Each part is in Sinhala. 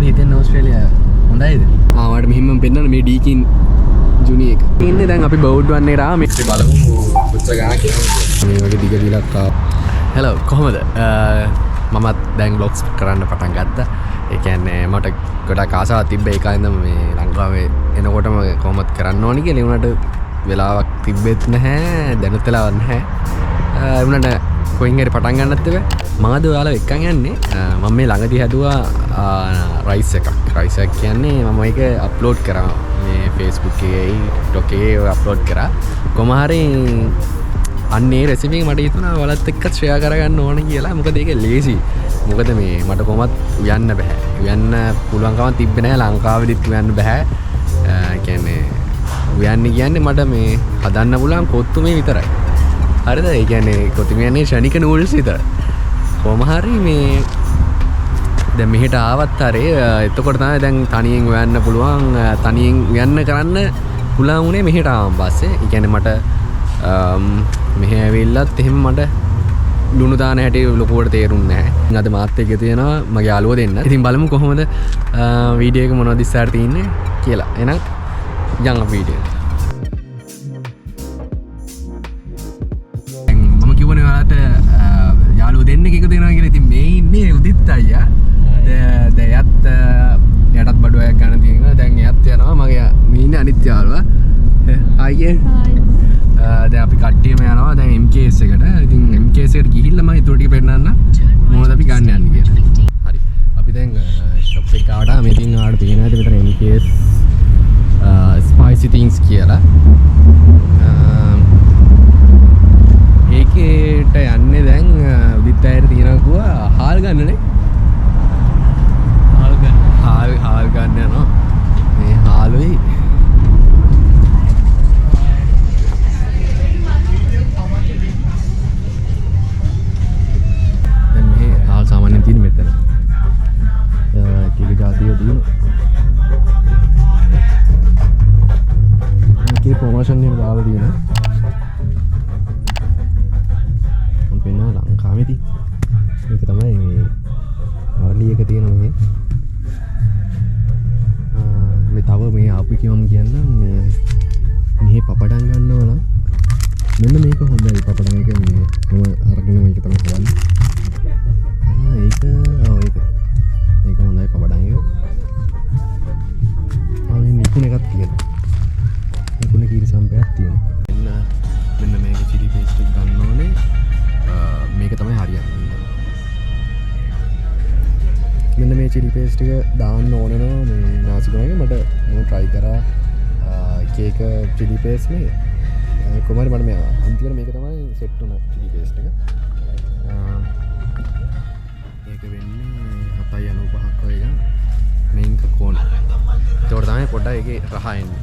හිතෙන්නේ ඕස්ට්‍රේලියාව හොඳයිද? ආවට මෙහෙම පෙන්නන මේ ඩීකින් ජුනි එක. ඉන්නේ දැන් අපි බෞඩ් වන්නේ රා මේ බලමු පුත්‍ර ගාන කියනවා. මේ වගේ දිග දිලක් ආ. හෙලෝ කොහොමද? මමත් දැන් බ්ලොග්ස් කරන්න පටන් ගත්තා. ඒ කියන්නේ මට ගොඩක් ආසාවක් තිබ්බ ඒකයි ඉඳන් මේ ලංකාවේ එනකොටම කොහොමද කරන්න ඕනි කියලා ඒ උනට වෙලාවක් තිබෙත් නැහැ දැනුත් වෙලාවක් නැහැ. ඒ උනට කොයින් හරි පටන් ගන්නත් එපා. මාද ඔයාලා එක්කන් යන්නේ මම මේ ළඟදී හැදුවා රයිස් එකක්. රයිස් එක කියන්නේ මම ඒක අප්ලෝඩ් කරා මේ Facebook එකේ TikTok එකේ අප්ලෝඩ් කරා. කොහොම හරි අන්නේ රෙසිපි මට හිතුණා ඔයාලත් එක්ක ෂෙයා කරගන්න ඕන කියලා. මොකද ඒක ලේසි. මොකද මේ මට කොහොමත් උයන්න බෑ. උයන්න පුළුවන්කම තිබ්බේ නැහැ ලංකාවේදීත් උයන්න බෑ. ඒ කියන්නේ උයන්නේ කියන්නේ මට මේ හදන්න පුළුවන් කොත්තු මේ විතරයි. හරිද? ඒ කියන්නේ කොත්තු කියන්නේ ශනික නූඩල්ස් විතරයි. කොහොම හරි මේ දැන් මෙහෙට ආවත් හරි එතකොට තමයි දැන් තනියෙන් උයන්න පුළුවන් තනියෙන් උයන්න කරන්න පුළුවන් උනේ මෙහෙට ආවන් පස්සේ. ඒ කියන්නේ මට මෙහෙ ඇවිල්ලත් එහෙම මට ලුණු දාන හැටි ලොකුවට තේරුන්නේ නැහැ. අද මාත් එක්ක තියෙනවා මගේ යාළුවා දෙන්න. ඉතින් බලමු කොහොමද වීඩියෝ එක මොනවද ඉස්සරහට තියෙන්නේ කියලා. එහෙනම් යන්න වීඩියෝ එක. මම කිව්වනේ ඔයාලට යාළුවා දෙන්නෙක් එකතු වෙනවා කියලා. ඉතින් මේ ඉන්නේ උදිත් අයියා. දැන් යටත් බඩුවක් ගන්න තියෙනවා. දැන් එයත් යනවා. මගේ මේ ඉන්නේ අනිත් යාළුවා. අයියේ. දැන් අපි කට්ටියම යනවා දැන් MKS එකට. ඉතින් MKS එකට ගිහිල්ලා මම ඊට ටික පෙන්නන්න මොනවද අපි ගන්න යන්නේ කියලා. හරි. අපි දැන් ෂොප් එකට ආවම ඉතින් ආවට තියෙනවා මෙතන MKS spicy things කියලා. ඒකේට යන්නේ දැන් උදිත් අයර තියෙනවා හාල් ගන්නනේ. හාල් ගන්න යනවා. මේ හාලුයි सामान्य तीन में के जाती है तीन के प्रमोशन ने डाल दिया ना हम पे ना लंका में थी ये कहता मैं अरली एक तीन में मैं तावा मैं आप ही क्यों हम किया ना मैं पपड़ांग करना वाला मैंने मेरे को होता है पपड़ांग के मैं अरगने में कितना सवाल ඒක හොඳයි පපඩංග. මේ නිකුණ එකක් තියෙනවා. නිකුණ කීරි සම්පයක් තියෙනවා. මෙන්න මේක චිලි පේස්ට් එක ගන්න ඕනේ. මේක තමයි හරියන්නේ. මෙන්න මේ චිලි පේස්ට් එක දාන්න ඕන නෝ මේ නාසිකෝනේ මට මම try කරා කේක චිලි පේස්ට් මේ කොහමද මට මේ අන්තිමට මේක තමයි සෙට් වුණ චිලි පේස්ට් එක. ඒක වෙන්නේ 7.95ක් වගේ ගන්න මේක කෝන. ඒකට තමයි පොඩ්ඩක් ඒකේ රහ එන්නේ.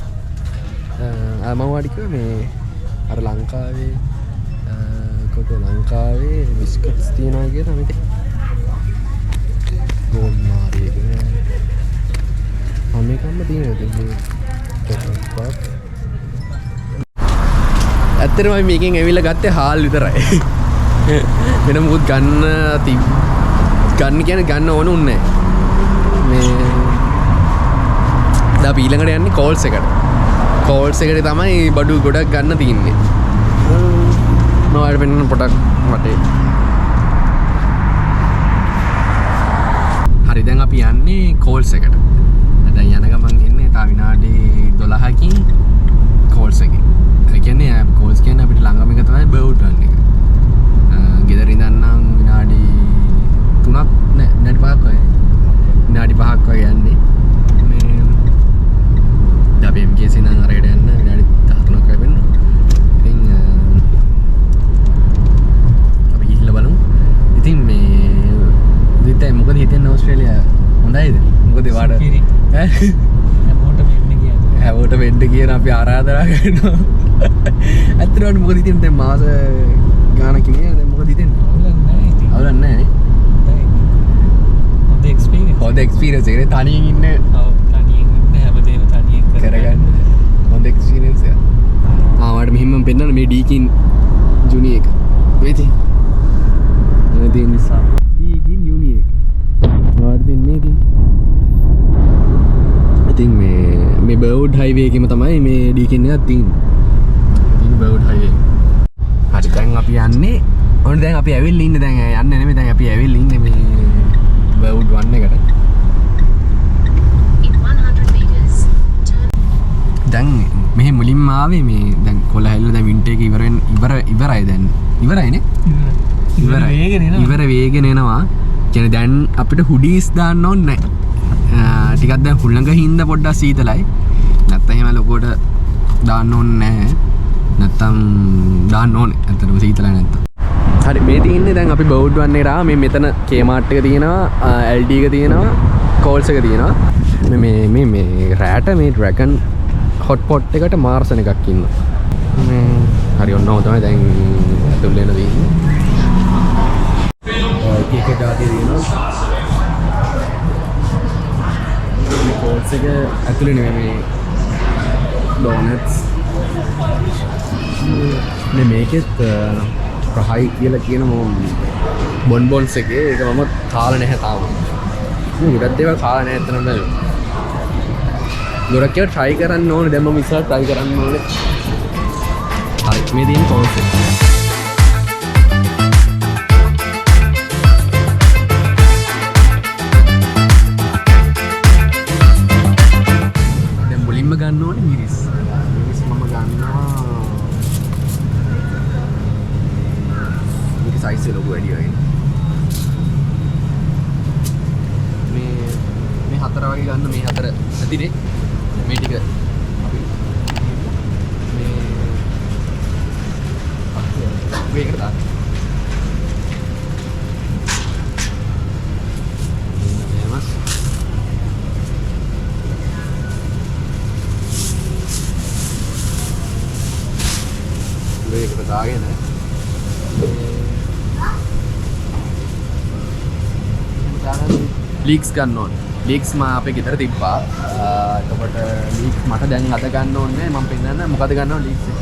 මම වඩික මේ අර ලංකාවේ ලංකාවේ බිස්කට්ස් තියනවා කියලා මේක ගෝල් මාරියක මේකම තියෙනවා. ඇත්තටම මේකෙන් ඇවිල්ලා ගත්තේ හාල් විතරයි. වෙන මොකුත් ගන්න කියන්නේ ගන්න ඕන උන්නේ මේ දැන් අපි ඊළඟට යන්නේ කෝල්ස් එකට. කෝල්ස් එකට තමයි බඩු ගොඩක් ගන්න තියෙන්නේ. මම ආයෙත් වෙන පොඩක් වටේ. හරි දැන් අපි යන්නේ කෝල්ස් එකට. දැන් යන ගමන් ඉන්නේ තා විනාඩි 12කින් කෝල්ස් එකේ. ඒ කියන්නේ කෝල්ස් කියන්නේ අපිට ළඟම එක තමයි බර්වුඩ් වන්න එක. ගෙදර ඉඳන් නම් විනාඩි 3ක් නෑ විනාඩි 5ක් වගේ. විනාඩි 5ක් වගේ යන්නේ. මේ අපි MKS ඉඳන් අරයට යන්න විනාඩි 13ක් වගේ වෙන්න. ඉතින් අපි ගිහිල්ලා බලමු. ඉතින් මේ දෙතේ මොකද හිතන්නේ ඕස්ට්‍රේලියාව හොඳයිද? මොකද වාට හැමෝටම වෙන්න කියන අපි ආරාධනා කරනවා. ඇත්තටම මොකද හිතන්නේ දැන් මාස ගානක් ඉන්නේ දැන් මොකද හිතන්නේ? අවුලක් නැහැ නේ. හොඳ එක්ස්පීරියන්ස් එකනේ තනියෙන් ඉන්න. ඔව් තනියෙන් ඉන්න හැමදේම තනියෙන් කරගන්න. හොඳ එක්ස්පීරියන්ස් එක. ආවට මෙහෙම පෙන්නන මේ ඩීකින් ජුනි එක. වෙති. තියෙන නිසා. ඩීකින් ජුනි එක. වාඩි දෙන්නේ ඉතින්. මේ බර්වුඩ් හයිවේ එකේම තමයි මේ ඩීකින් එකක් තියෙන්නේ. බර්වුඩ් හයිවේ. හරි දැන් අපි යන්නේ ඔන්න දැන් අපි ඇවිල්ලා ඉන්නේ දැන් යන්නේ නෙමෙයි දැන් අපි ඇවිල්ලා ඉන්නේ මේ බර්වුඩ් 1 එකට. දැන් මෙහෙ මුලින්ම ආවේ මේ දැන් කොළ හැල්ල දැන් වින්ටර් එක ඉවරයි දැන් ඉවරයිනේ ඉවර වේගෙන එනවා කියන්නේ දැන් අපිට හුඩීස් දාන්න ඕනේ නැහැ ටිකක් දැන් හුළඟ හින්දා පොඩ්ඩක් සීතලයි නැත්නම් එහෙම ලොකෝට දාන්න ඕනේ නැහැ නැත්නම් දාන්න ඕනේ ඇත්තටම සීතලයි නැත්නම් හරි මේ තියෙන්නේ දැන් අපි බර්වුඩ් 1 එකට ආවා මේ මෙතන Kmart එක තියෙනවා LD එක තියෙනවා Coles එක තියෙනවා මේ රැට මේ ඩ්‍රැගන් හොට් පොට් එකට මාර්සන් එකක් ඉන්නවා හරි ඔන්න ඔය තමයි දැන් ඇතුල් වෙන තියෙන්නේ එක જાතිය තියෙනවා මේ Coles එක ඇතුලේ නෙමෙයි මේ ඩෝනට්ස් මේකෙත් ප්‍රහයි කියලා කියන බොන්බොන්ස් එකේ ඒක මම කාලා නැහැ තාම ගොඩක් දේවල් කාලා නැහැ එතනම නේද ගොඩක් ඒවා try කරන්න ඕනේ දැන් මම ඉස්සරහ try කරන්න ඕනේ හරි මේ තියෙන Coles එක දැන් මුලින්ම ගන්න ඕනේ මිරිස් මම ගන්නවා size logo වැඩි වෙයි. මේ හතර වගේ ගන්න මේ හතර ඇතිනේ. මේ ටික අපි මේකට දාන්න. මේකට දාගෙන ලීක්ස් ගන්න ඕනේ. ලීක්ස් මම අපේ ගෙදර තිබ්බා. එතකොට ලීක්ස් මට දැන් අද ගන්න ඕනේ. මම පෙන්නන්න මොකද ගන්නව ලීක්ස් එක.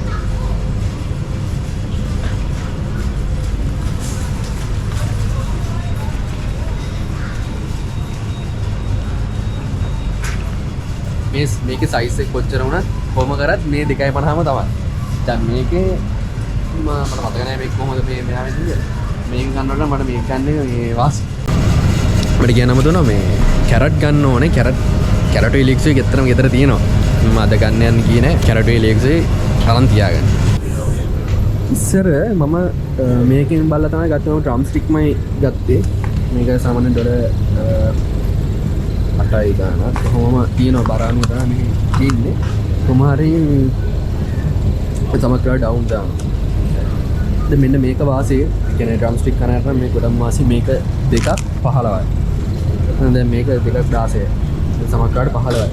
මේකේ සයිස් එක කොච්චර වුණත් කොහොම කරත් මේ 2.50ම තමයි. දැන් මේකේ මට මතක නැහැ මේක කොහොමද මේ මෙහා වෙන්නේ කියලා. මේක ගන්නකොට මට මේක ගන්න මේ වාසි මට කියන්නම දුන්නා මේ කැරට් ගන්න ඕනේ කැරට් ලීක්ස් එක ඇත්තටම ගෙදර තියෙනවා මම අද ගන්න යන්න ගියේ නෑ කැරට් ලීක්ස් එක අරන් තියාගන්න ඉස්සර මම මේකෙන් බලලා තමයි ගත්තේ මම ඩ්‍රම් ස්ටික්මයි ගත්තේ මේක සාමාන්‍ය ඩොලර් 8යි ගානක් කොහොමම තියෙනවා බරානුව තමයි මේ තියෙන්නේ කොහොමhari තමක්ලා ඩවුන් දානවා මෙන්න මේක වාසිය කියන්නේ ඩ්‍රම් ස්ටික් කරනට මේ ගොඩක් වාසිය මේක 2.15යි දැන් මේක 2.16 සමහරවිට 15යි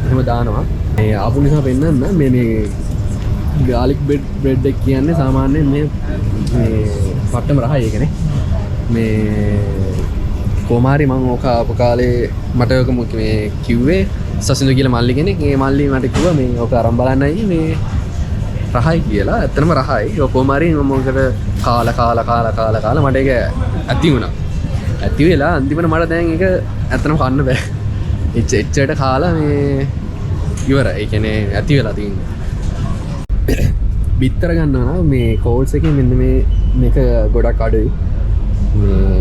එහෙම දානවා මේ ආපු නිසා පෙන්නන්න මේ ගාලික් බ්‍රෙඩ් එක කියන්නේ සාමාන්‍යයෙන් මේ පට්ටම රහයි ඒකනේ මේ කොමාරි මම ඕක ආපු කාලේ මට ඔක මේ කිව්වේ සසින්දු කියලා මල්ලි කෙනෙක් මේ මල්ලි මට කිව්වා මේ ඕක අරන් බලන්නයි මේ රහයි කියලා ඇත්තටම රහයි ඔය කොමාරි මම මොකද කාලා මට ඒක ඇති වුණා ඇති වෙලා අන්තිමට මට දැන් ඒක ඇත්තටම කන්න බෑ එච්චරට කාලා මේ ඉවරයි ඒ කියන්නේ ඇති වෙලා තියෙන්නේ බිත්තර ගන්නවා නම් මේ Coles එකේ මෙන්න මේක ගොඩක් අඩුයි මේ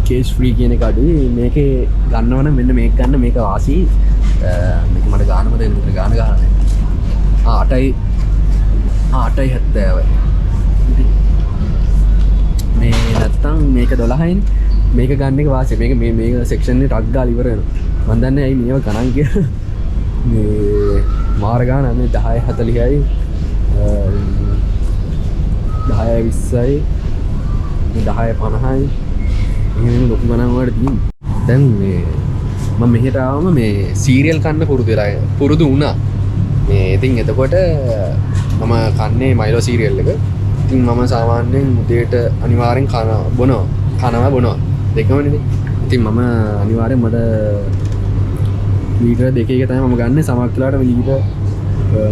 කේජ් ෆ්‍රී කියන එක අඩුයි මේකේ ගන්නවා නම් මෙන්න මේක ගන්න මේක වාසි මේක මට ගන්නම දෙන්න ගාන ගන්න 8යි 70යි මේ නැත්තම් මේක 12යිනේ මේක ගන්න එක වාසිය මේක සෙක්ෂන් එකේ ටක් ගාලා ඉවර වෙනවා මම දන්නේ ඇයි මේව ගණන් කියලා මේ මාර ගාන මේ 10:40යි 10:20යි 10:50යි එහෙම ලොකු ගණන් වලට තියෙනවා දැන් මේ මම මෙහෙට ආවම මේ සීරියල් කන්න පුරුදු වුණා මේ ඉතින් එතකොට මම කන්නේ මයිලෝ සීරියල් එක ඉතින් මම සාමාන්‍යයෙන් උදේට අනිවාර්යෙන් කනවා දෙකමනේ ඉතින් මම අනිවාර්යෙන් මට ලීටර් දෙකක තමයි මම ගන්න සමහර වෙලාවට ලීටර්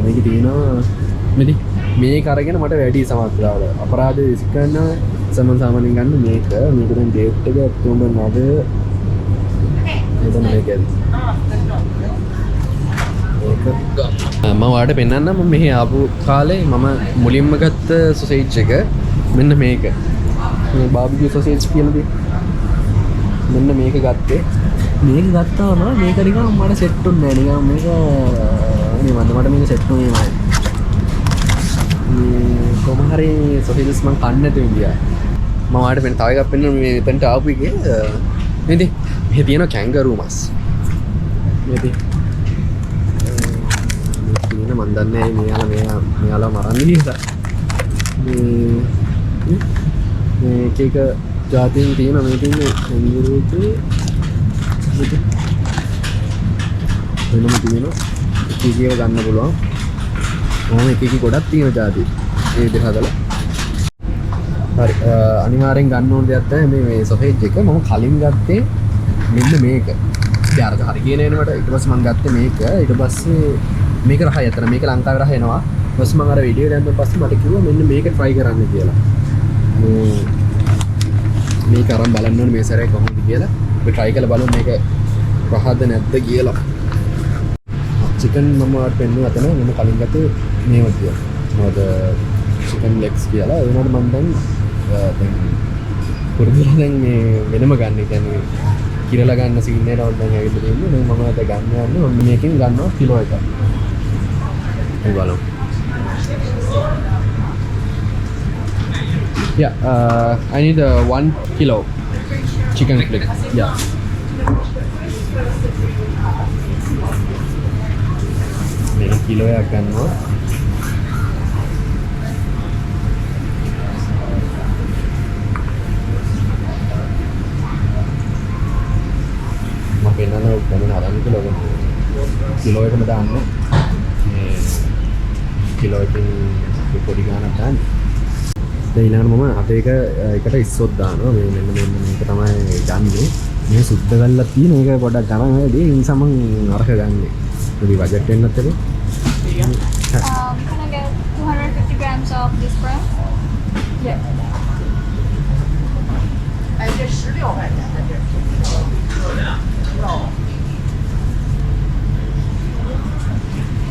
මේකේ තියෙනවා මෙදි මේක අරගෙන මට වැඩි සමහර වෙලාවට අපරාධ විසික් කරනවා සාමාන්‍යයෙන් ගන්න මේක දැන් ඩේට් එක ඔක්තෝබර් 9 එතන මේක ඇති මම වාට පෙන්වන්නම් මම මෙහි ආපු කාලේ මම මුලින්ම ගත්ත සොසේජ් එක මෙන්න මේක. මේ බාබිකියු සොසේජ් කියලා දේ. මෙන්න මේක ගත්තේ. මේක ගත්තාම මේක නිකන් මට සෙට් වුන්නේ නැහැ. නිකන් මේක මට මේක සෙට් වුණේ නැහැ. කොහොම හරි සොසේජස් මම කන්න නැතුව ඉඳියා. මම වාට තව එකක් පෙන්වන්න මේ මෙතනට ආපු එකේ නේද? මෙහි තියෙන කැංගරූ මස්. නේද? තියෙන මන් දන්නේ මෙයාලා මරන්නේ කියලා. මේ එක ජාතියෙන් තියෙන මේ තියෙන කැංගරූකේ වෙනම තියෙනවා. එක ගන්න පුළුවන්. මොහොම එක ගොඩක් තියෙන ජාති. ඒ දෙක හදලා හරි අනිවාර්යෙන් ගන්න ඕන දෙයක් තමයි මේ සොසේජ් එක. මම කලින් ගත්තේ මෙන්න මේක. ඉතින් අර හරි කියන්නේ නේද මට. ඊට පස්සේ මම ගත්තේ මේක. ඊට පස්සේ මේක රහයි අතන. මේක ලංකාවේ රහ එනවා. ඊට පස්සේ මම අර වීඩියෝ දැම්ම පස්සේ මට කිව්වා මෙන්න මේක try කරන්න කියලා. මේක අරන් බලන්න ඕනේ මේ සැරේ කොහොමද කියලා. අපි try කරලා බලමු මේක රහද නැද්ද කියලා. චිකන් මම වාට පෙන්නුවා අතන මම කලින් ගත්තේ මේව කියලා. මොකද චිකන් ලෙග්ස් කියලා. ඒ වුණාට මම දැන් පුරුදුලා දැන් මේ වෙනම ගන්න. ඒ කියන්නේ කිරලා ගන්න සීන් එකක් දැන් ඇවිල්ලා තියෙන්නේ. දැන් මම අද ගන්න යන්නේ ඔන්න මේකෙන් ගන්නවා කිලෝ එකක්. ඒ බලමු. Yeah, I need 1 kilo chicken leg. Yeah. මේක කිලෝ එකක් ගන්නවා. මම පෙන්නන උගමන අරන් කිලෝ එකම දාන්න. මේ කිලෝ එකකින් පොඩි ගානක් දාන්න. ඊළඟට මම අත එකට ඉස්සොත් දානවා. මේ මෙන්න මේක තමයි ගන්නේ. මේ සුද්ධ කරලා තියෙන එක පොඩක් ගණන් වැඩි. ඒ නිසා මම අරක ගන්නෙ. පොඩි බජට් එකක් නැත්නම් Can I get 250 grams of this bread? Yeah.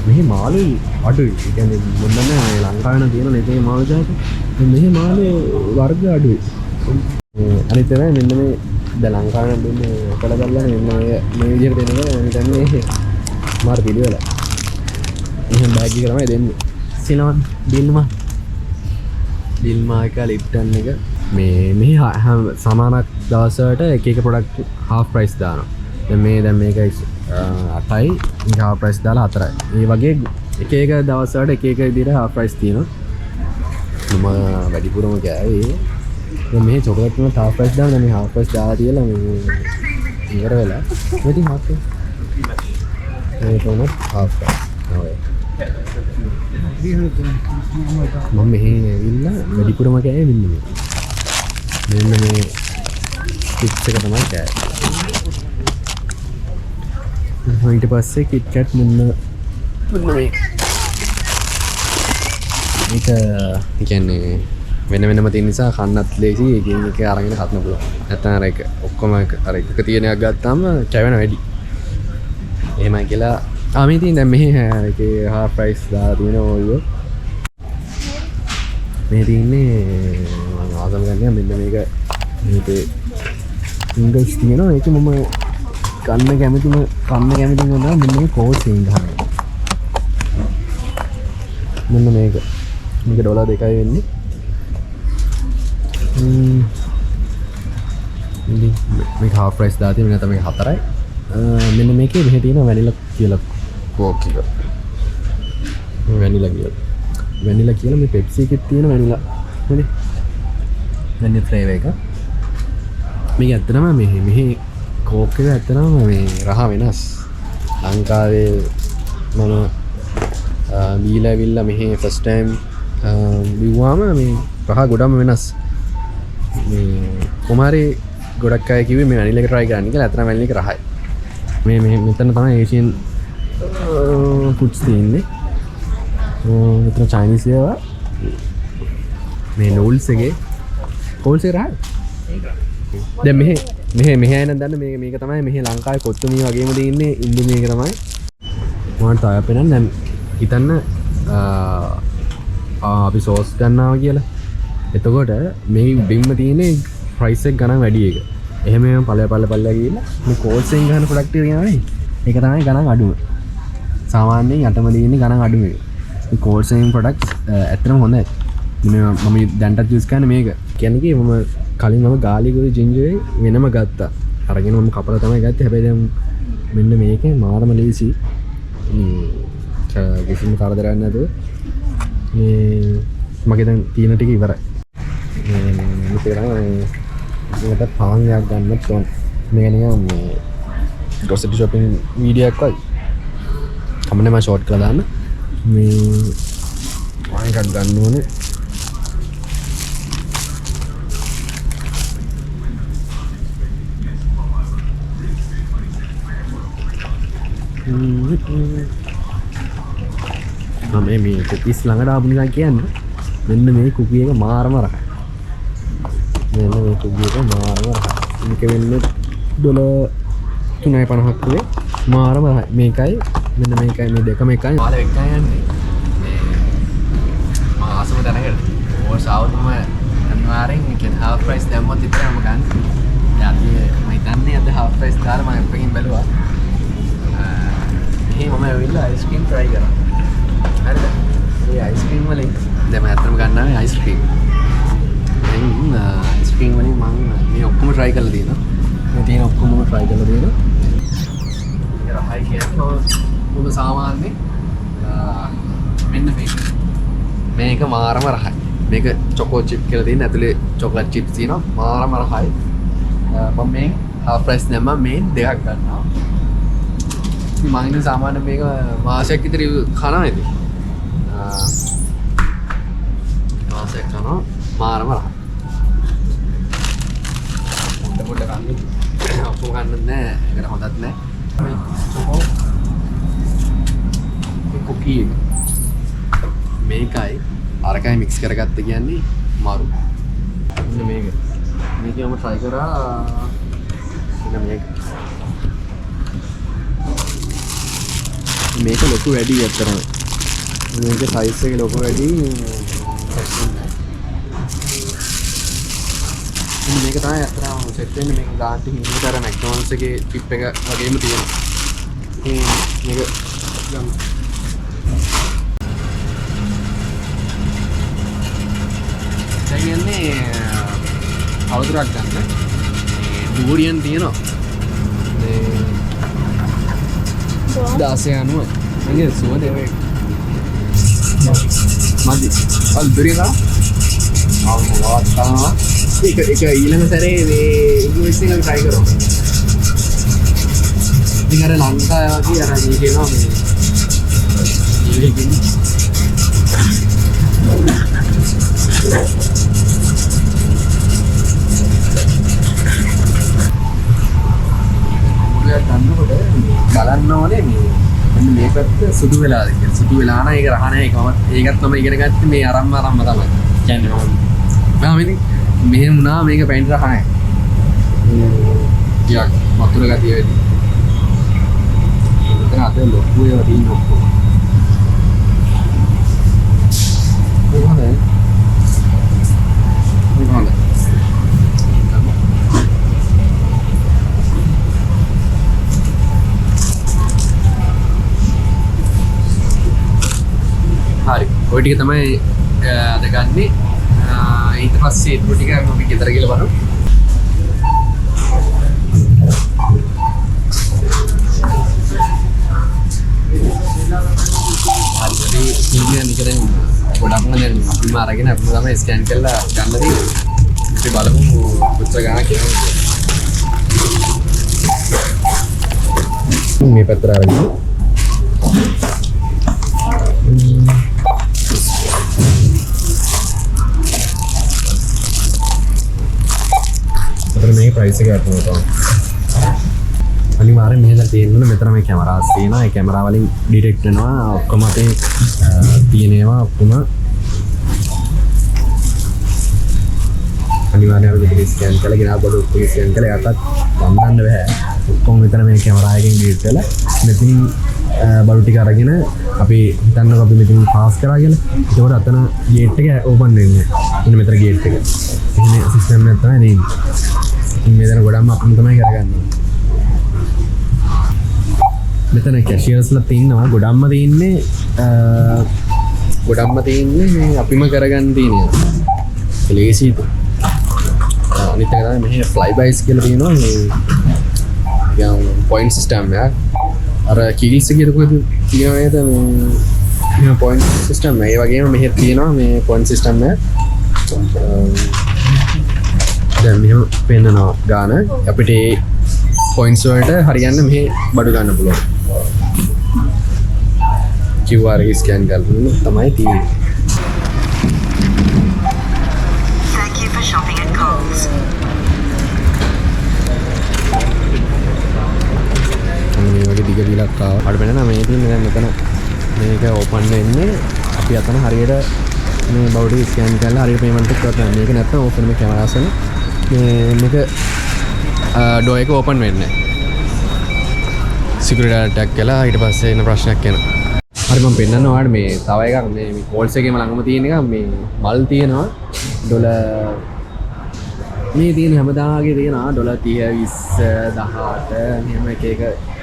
මෙහි මාළු අඩුයි. ඒ කියන්නේ මොනවානේ ලංකාවේ නම් තියෙන නේ මාළු ජාති. මෙහි මාළු වර්ග අඩුයි. අනිත් ඒවා මෙන්න මේ දැන් ලංකාවේ නම් දෙන්නේ කළ ගල්ලා මෙන්න මේ විදිහට දෙනවා. මම හිතන්නේ මාර පිළිවෙල. එහෙනම් බෑග් එක තමයි දෙන්නේ. සිනවන් ඩිල්මා එක ලිප්ටන් එක මේ සමානක් දවසට එක ප්‍රොඩක්ට් half price දානවා. දැන් මේක 8යි half price දාලා 4යි. ඒ වගේ එක දවසට එක විදිහට half price තියෙනවා. මම වැඩිපුරම ගෑවේ. දැන් මේ චොකලට් වල half price දානවා. මේ half price දාලා තියලා මේ ඉවර වෙලා. මෙතන half price. මේ කොහොමද half price. මම මෙහි ඇවිල්ලා වැඩිපුරම කෑවේ මෙන්න මේ චිප්ස් එක තමයි කෑවේ. ඊට පස්සේ කිට් කැට් මෙන්න මේ ඒක කියන්නේ වෙනම තියෙන නිසා කන්නත් ලේසි. ඒකෙන් එක අරගෙන හත්න පුළුවන්. නැත්නම් අර එක ඔක්කොම අර එක තියෙන එකක් ගත්තාම කැවෙන වැඩි. එහෙමයි කියලා මේ තියෙන දැන් මෙහි ඒකේ half price දාලා තියෙනවා ඔයෝ. මේ තියෙන්නේ මම ආසම ගන්න මෙන්න මේක මේකේ ඉංග්‍රීසි තියෙනවා. ඒක මම කන්න කැමතිම නේද මෙන්න මේ කෝස් එකෙන් ගන්න. මෙන්න මේක ඩොලර් 2යි වෙන්නේ. මේක half price දාලා තියෙනවා. නැත්නම් මේක 4යි. මෙන්න මේකේ මෙහෙ තියෙන වැනිලා කියලා කෝක් එක. වැනිලා කියලා මේ පෙප්සි එකේ තියෙන වැනිලා නේද? වැනිලා ෆ්ලේවර් එක. මේක ඇත්තටම මෙහි කෝක් එක ඇත්තටම මේ රහ වෙනස්. ලංකාවේ මම බීලා ඇවිල්ලා මෙහි ෆස්ට් ටයිම් බිව්වාම මේ රහ ගොඩම වෙනස්. මේ කුමාරේ ගොඩක් අය කිව්වේ මේ වැනිලා එක try කරන්න කියලා. ඇත්තටම වැනිලා එක රහයි. මේ මෙතන තමයි ඒෂියන් ෆුඩ්ස් තියෙන්නේ. මෙතන චයිනීස් ඒවා මේ නූල්ස් එකේ කෝල්ස් එක රහයි. දැන් මෙහෙ අය නම් දන්න මේක තමයි මෙහෙ ලංකාවේ කොත්තුමී වගේම තියෙන්නේ ඉන්දු මේක තමයි. මොකට තව පෙනෙන්නේ දැන් හිතන්න අපි සෝස් ගන්නවා කියලා. එතකොට මේ බිම්ම තියෙන්නේ ප්‍රයිස් එක ගණන් වැඩි එක. එහෙම පල්ල ගිහිල්ලා මේ කෝල්ස් එකෙන් ගන්න ප්‍රොඩක්ට් එක කියනවානේ. ඒක තමයි ගණන් අඩුව. සාමාන්‍යයෙන් යටම තියෙන්නේ ගණන් අඩු එක. මේ කෝල්ස් එකෙන් ප්‍රොඩක්ට්ස් ඇත්තටම හොඳයි. මම දැන්ටත් යූස් කරන්නේ මේක. කියන්නේ මම කලින් මම ගාලිකුයි ජින්ජරේ වෙනම ගත්තා. අරගෙන මම කපලා තමයි ගත්තේ. හැබැයි දැන් මෙන්න මේකේ මාරම ලීසි. කිසිම කරදරයක් නැතුව මේ මගේ දැන් තියෙන ටික ඉවරයි. මේකට පාන් එකක් ගන්නත් ඕන. මේක නිකන් මේ ග්‍රොසරි shopping වීඩියෝ එකක් වගේ. කමන්නේ මම ෂෝට් කරලා දාන්න. මේ පාන් එකක් ගන්න ඕනේ. මේ කුකීස් ළඟට ආපු නිකන් කියන්නේ මෙන්න මේ කුකී එක මාරම රහයි. මෙන්න මේ කුකී එක මාරම රහයි. මේක වෙන්නේ $3.50ක් වගේ මාරම රහයි. මේකයි මෙන්න මේකයි මේ දෙකම එකයි. මාළ වෙක්කා යන්නේ. මේ මම ආසම දැනගන්න. ඕල් සවුත්ම අනිවාර්යෙන් කියන්නේ half price දැම්මොත් විතරම ගන්න. දැන් අපි මම හිතන්නේ අද half price දාලා මම එකකින් බැලුවා. මම ඇවිල්ලා අයිස්ක්‍රීම් try කරා. හරිද? මේ අයිස්ක්‍රීම් වලින් දැන් මම අතනම ගන්නවා අයිස්ක්‍රීම්. දැන් අයිස්ක්‍රීම් වලින් මම මේ ඔක්කොම try කරලා තියෙනවා. මේ තියෙන ඔක්කොම try කරලා තියෙනවා. ඒක හයි කියන්නේ මොන සාමාන්‍යයෙන් මෙන්න මේක මාරම රහයි. මේක චොකෝ චිප් කියලා තියෙන ඇතුලේ චොකලට් චිප්ස් තියෙනවා. මාරම රහයි. මම මේ half price දැම්ම මේ දෙකක් ගන්නවා. මම සාමාන්‍ය මේක මාසයක් විතර කනවා ඉතින්. මාසයක් කනවා මාරම රහ. පොඩ කන්නේ ඔක්කොම ගන්නත් නෑ. ඒකට හොඳත් නෑ. මේ කුකී මේකයි අරකයි මික්ස් කරගත්ත කියන්නේ මාරු. මෙන්න මේක. මේකම try කරා. මේක මේක ලොකු වැඩි ඇත්තරම. මේක සයිස් එක ලොකු වැඩි. මේක තමයි ඇත්තරම සෙට් වෙන්නේ. මේක ගාන්ටි හිමිතර මැක්ඩොනල්ඩ්ස් එකේ චිප් එක වගේම තියෙනවා. මේක ගන්න. දැන් යන්නේ අවුරුද්දක් ගන්න. ඩූරියන් තියෙනවා. දාසයනුව මගේ සුවඳ වේ මදි අල් දුරියලා ආවා ඒක ඊළඟ සැරේ මේ ඉංග්‍රීසි එකෙන් try කරමු. ඉතින් අර ලංකාව වගේ අර මේ කියනවා මේ ඉංග්‍රීසි බලන්න ඕනේ මෙන්න මේ පැත්ත සුදු වෙලාද කියලා. සුදු වෙලා නම් ඒක රහ නැහැ. ඒකත් තමයි ඉගෙන ගත්තේ මේ අරම්ම තමයි. කියන්නේ මම ඉතින් මෙහෙම වුණා මේක පැන්ට් රහ නැහැ. ටිකක් වතුර ගතිය වෙයි. එතන අත ලොකු ඒවා තියෙන ඔක්කොම. කොහොමද? හරි ඔය ටික තමයි අද ගන්නේ. ඊට පස්සේ ඒ ටික අපි ගෙදර ගිහලා බලමු. හරි ඉන්නේ නිකන් ගොඩක්ම දැන් අපිම අරගෙන අපි තමයි ස්කෑන් කරලා ගන්න තියෙන්නේ. අපි බලමු කොච්චර ගණන් කියනවා. මේ පැත්තට අරගෙන මේ ප්‍රයිස් එක අරගෙන තමයි. අනිවාර්යෙන් මෙහෙම තියෙන්න මෙතන මේ කැමරාස් තියෙනවා. ඒ කැමරා වලින් ඩිටෙක්ට් වෙනවා ඔක්කොම අපේ තියෙනවා ඔක්කොම. අනිවාර්යෙන් අපි ස්කෑන් කරලා ගෙනා බඩු ඔක්කොම ස්කෑන් කරලා යටත් වම්බන්න බෑ. ඔක්කොම මෙතන මේ කැමරා එකෙන් ඩිටෙක්ට් වෙලා මෙතනින් බඩු ටික අරගෙන අපි හිතන්නකො අපි මෙතන පාස් කරා කියලා. ඒකෝට අතන ගේට් එක ඕපන් වෙන්නේ. මෙන්න මෙතන ගේට් එක. එහෙනම් සිස්ටම් එක තමයි දෙන්නේ. මෙතන ගොඩක්ම අපිම තමයි කරගන්නේ. මෙතන කැෂියර්ස්ලා තින්නවා ගොඩක්ම තියෙන්නේ මේ අපිම කරගන්න තියෙනවා. ලේසියි. අනිත් එක තමයි මෙහි ෆ්ලයි බයිස් කියලා තියෙනවා. මේ පොයින්ට් සිස්ටම් එක. අර කීල්ස් එකේ කොහෙද තියෙනවා නේද මේ පොයින්ට් සිස්ටම් එක. ඒ වගේම මෙහෙ තියෙනවා මේ පොයින්ට් සිස්ටම් එක. දැන් මෙහෙම පෙන්නනවා ගාන. අපිට ඒ පොයින්ට්ස් වලට හරියන්න මෙහෙ බඩු ගන්න පුළුවන්. QR එක ස්කෑන් කරලා තමයි තියෙන්නේ. Thank you for shopping at Coles. මේ වගේ දිග විලක් ආවා. අර වෙන නම් මේ තියෙන්නේ දැන් මෙතන මේක ඕපන් වෙන්නේ අපි අතන හරියට මේ බවුඩි ස්කෑන් කරලා හරියට පේමන්ට් එක කරලා මේක නැත්නම් ඕපන් මේ කැමරාස් වල මේක ඩෝ එක ඕපන් වෙන්නේ. සිකියුරිටි ඇටැක් කළා ඊට පස්සේ එන ප්‍රශ්නයක් එනවා. හරි මම පෙන්නන්න ඔයාලට මේ තව එකක් මේ කෝල්ස් එකේම ළඟම තියෙන එක මේ මල් තියෙනවා ඩොලර් මේ තියෙන හැමදාගේ තියෙනවා ඩොලර් 30 20 18 එහෙම එක එක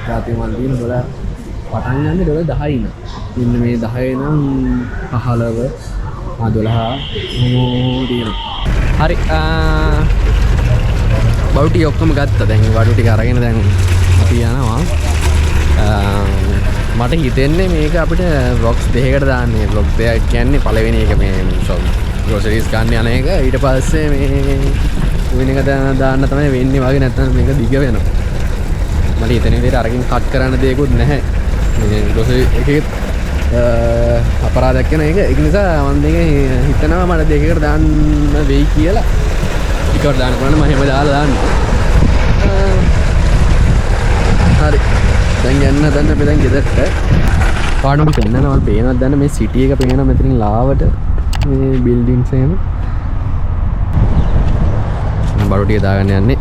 ජාතිය මල් තියෙන ඩොලර් පටන් ගන්න ඩොලර් 10 ඉන්න. ඉන්න මේ 10 නම් 15 12 තියෙනවා. හරි බවුටි ඔක්කොම ගත්තා. දැන් වඩු ටික අරගෙන දැන් අපි යනවා. මට හිතෙන්නේ මේක අපිට බොක්ස් දෙකකට දාන්නේ. බොක්ස් දෙක කියන්නේ පළවෙනි එක මේ ග්‍රොසරිස් ගන්න යන එක. ඊට පස්සේ මේ වෙන එක දාන්න තමයි වෙන්නේ වගේ. නැත්නම් මේක දිග වෙනවා. මට හිතෙන විදිහට අරකින් කට් කරන්න දෙයක්වත් නැහැ. මේ ග්‍රොසරි එකේ අපරාධයක් වෙන එක. ඒක නිසා මම මේක හිතනවා මට දෙකකට දාන්න වෙයි කියලා. එකට දාන්න පුළුවන් මම එහෙම දාලා දාන්න. හරි. දැන් යන්න දැන් අපි දැන් ගෙදරට පාඩම පෙන්නනවා පේනවත් දැන් මේ සිටි එක පේනවා මෙතනින් ලාවට මේ බිල්ඩින්ග්ස් එහෙම මම බඩු ටික දාගන්න යන්නේ.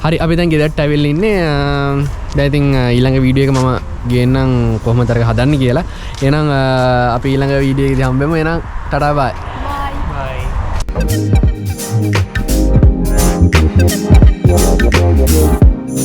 හරි අපි දැන් ගෙදරට ඇවිල්ලා ඉන්නේ. දැන් ඉතින් ඊළඟ වීඩියෝ එක මම ගේන්නම් කොහොමද අරක හදන්නේ කියලා. එහෙනම් අපි ඊළඟ වීඩියෝ එකේදී හම්බෙමු. එහෙනම් ටටා බයි. Bye. Bye.